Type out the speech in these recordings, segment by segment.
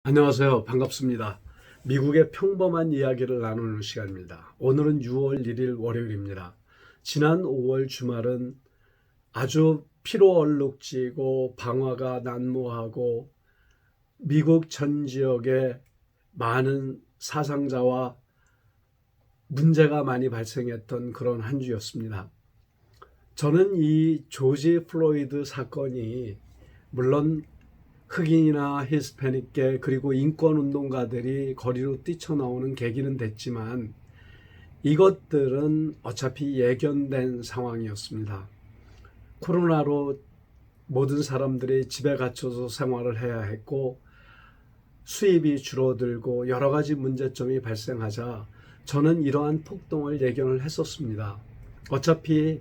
안녕하세요. 반갑습니다. 미국의 평범한 이야기를 나누는 시간입니다. 오늘은 6월 1일 월요일입니다. 지난 5월 주말은 아주 피로 얼룩지고 방화가 난무하고 미국 전 지역에 많은 사상자와 문제가 많이 발생했던 그런 한 주였습니다. 저는 이 조지 플로이드 사건이 물론 흑인이나 히스패닉계 그리고 인권운동가들이 거리로 뛰쳐나오는 계기는 됐지만 이것들은 어차피 예견된 상황이었습니다. 코로나로 모든 사람들이 집에 갇혀서 생활을 해야 했고 수입이 줄어들고 여러 가지 문제점이 발생하자 저는 이러한 폭동을 예견을 했었습니다. 어차피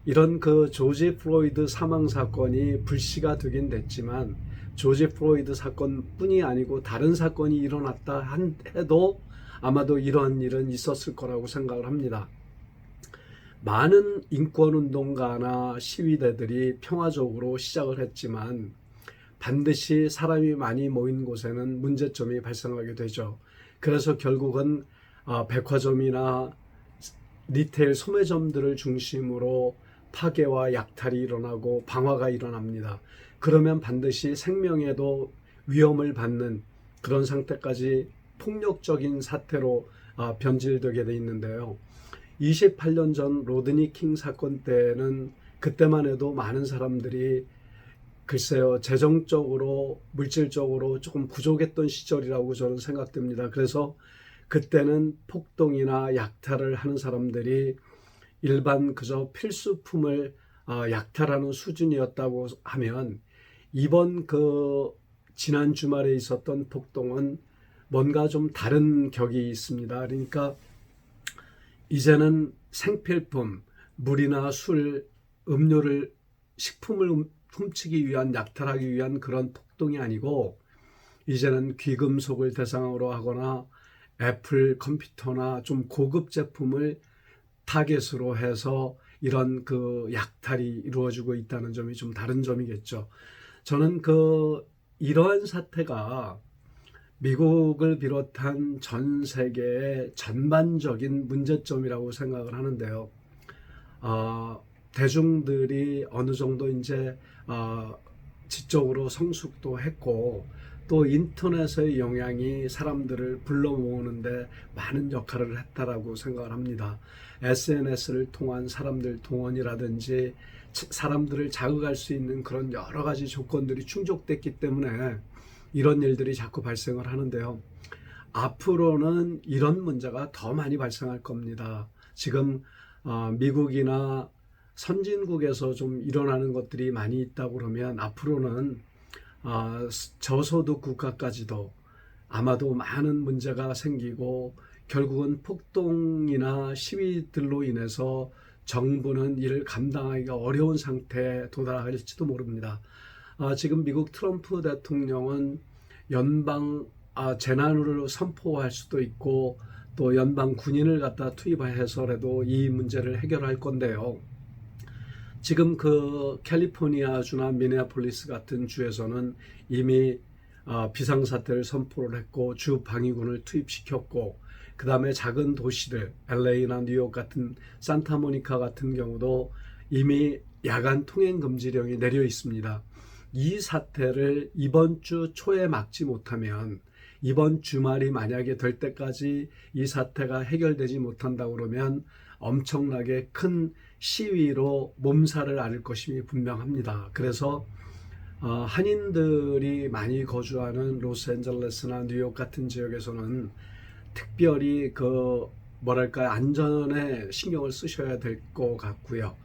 이런 그 조지 플로이드 사망 사건이 불씨가 되긴 됐지만 조지 플로이드 사건뿐이 아니고 다른 사건이 일어났다 해도 아마도 이러한 일은 있었을 거라고 생각을 합니다. 많은 인권운동가나 시위대들이 평화적으로 시작을 했지만 반드시 사람이 많이 모인 곳에는 문제점이 발생하게 되죠. 그래서 결국은 백화점이나 리테일 소매점들을 중심으로 파괴와 약탈이 일어나고 방화가 일어납니다. 그러면 반드시 생명에도 위험을 받는 그런 상태까지 폭력적인 사태로 변질되게 돼 있는데요. 28년 전 로드니 킹 사건 때는 그때만 해도 많은 사람들이 글쎄요, 재정적으로 물질적으로 조금 부족했던 시절이라고 저는 생각됩니다. 그래서 그때는 폭동이나 약탈을 하는 사람들이 일반 그저 필수품을 약탈하는 수준이었다고 하면 이번 그 지난 주말에 있었던 폭동은 뭔가 좀 다른 격이 있습니다. 그러니까 이제는 생필품, 물이나 술, 음료를 식품을 훔치기 위한 약탈하기 위한 그런 폭동이 아니고 이제는 귀금속을 대상으로 하거나 애플 컴퓨터나 좀 고급 제품을 타겟으로 해서 이런 그 약탈이 이루어지고 있다는 점이 좀 다른 점이겠죠. 저는 이러한 사태가 미국을 비롯한 전 세계의 전반적인 문제점이라고 생각을 하는데요. 대중들이 어느 정도 이제 지적으로 성숙도 했고 또 인터넷의 영향이 사람들을 불러 모으는데 많은 역할을 했다라고 생각을 합니다. SNS를 통한 사람들 동원이라든지 사람들을 자극할 수 있는 그런 여러 가지 조건들이 충족됐기 때문에 이런 일들이 자꾸 발생을 하는데요. 앞으로는 이런 문제가 더 많이 발생할 겁니다. 지금 미국이나 선진국에서 좀 일어나는 것들이 많이 있다고 그러면 앞으로는 저소득 국가까지도 아마도 많은 문제가 생기고 결국은 폭동이나 시위들로 인해서 정부는 이를 감당하기가 어려운 상태에 도달할지도 모릅니다. 지금 미국 트럼프 대통령은 연방 재난을 선포할 수도 있고 또 연방 군인을 갖다 투입해서라도 이 문제를 해결할 건데요. 지금 그 캘리포니아주나 미네아폴리스 같은 주에서는 이미 비상사태를 선포를 했고 주 방위군을 투입시켰고 그 다음에 작은 도시들 LA나 뉴욕 같은 산타모니카 같은 경우도 이미 야간 통행 금지령이 내려 있습니다. 이 사태를 이번 주 초에 막지 못하면 이번 주말이 만약에 될 때까지 이 사태가 해결되지 못한다 그러면 엄청나게 큰 시위로 몸살을 앓을 것임이 분명합니다. 그래서 한인들이 많이 거주하는 로스앤젤레스나 뉴욕 같은 지역에서는 특별히 뭐랄까 안전에 신경을 쓰셔야 될 것 같고요.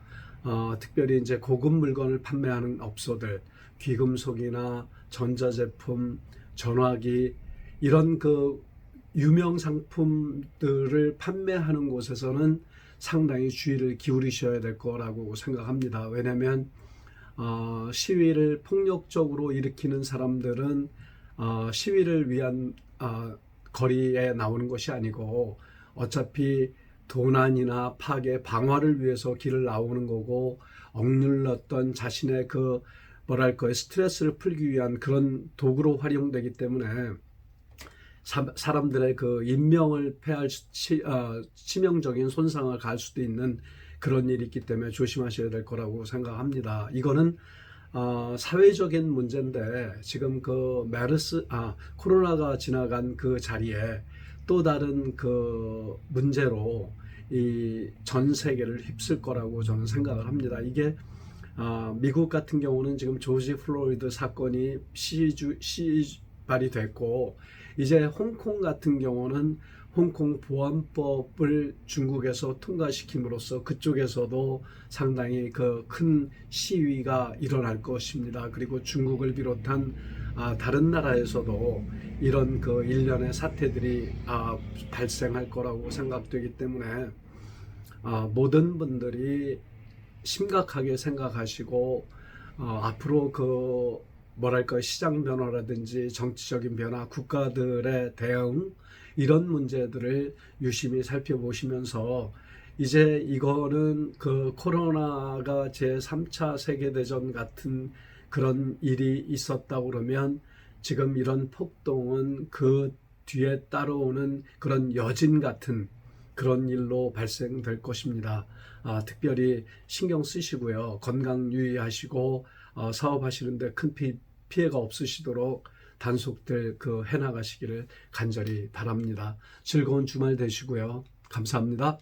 특별히 이제 고급 물건을 판매하는 업소들, 귀금속이나 전자제품, 전화기 이런 유명 상품들을 판매하는 곳에서는 상당히 주의를 기울이셔야 될 거라고 생각합니다. 왜냐하면 시위를 폭력적으로 일으키는 사람들은 시위를 위한 거리에 나오는 것이 아니고 어차피 도난이나 파괴, 방화를 위해서 길을 나오는 거고 억눌렀던 자신의 뭐랄까요 스트레스를 풀기 위한 그런 도구로 활용되기 때문에 사람들의 그 인명을 패할 치명적인 손상을 갈 수도 있는 그런 일이 있기 때문에 조심하셔야 될 거라고 생각합니다. 이거는 사회적인 문제인데 지금 그 코로나가 지나간 그 자리에 또 다른 그 문제로 이 전 세계를 휩쓸 거라고 저는 생각을 합니다. 이게 미국 같은 경우는 지금 조지 플로이드 사건이 시발이 됐고, 이제 홍콩 같은 경우는 홍콩 보안법을 중국에서 통과시킴으로써 그쪽에서도 상당히 그 큰 시위가 일어날 것입니다. 그리고 중국을 비롯한 다른 나라에서도 이런 그 일련의 사태들이 발생할 거라고 생각되기 때문에 모든 분들이 심각하게 생각하시고 앞으로 그 뭐랄까 시장 변화라든지 정치적인 변화, 국가들의 대응 이런 문제들을 유심히 살펴보시면서 이제 이거는 그 코로나가 제3차 세계대전 같은 그런 일이 있었다 그러면 지금 이런 폭동은 그 뒤에 따라오는 그런 여진 같은 그런 일로 발생될 것입니다. 특별히 신경 쓰시고요. 건강 유의하시고 사업하시는데 큰 피해가 없으시도록 단속들 해나가시기를 간절히 바랍니다. 즐거운 주말 되시고요. 감사합니다.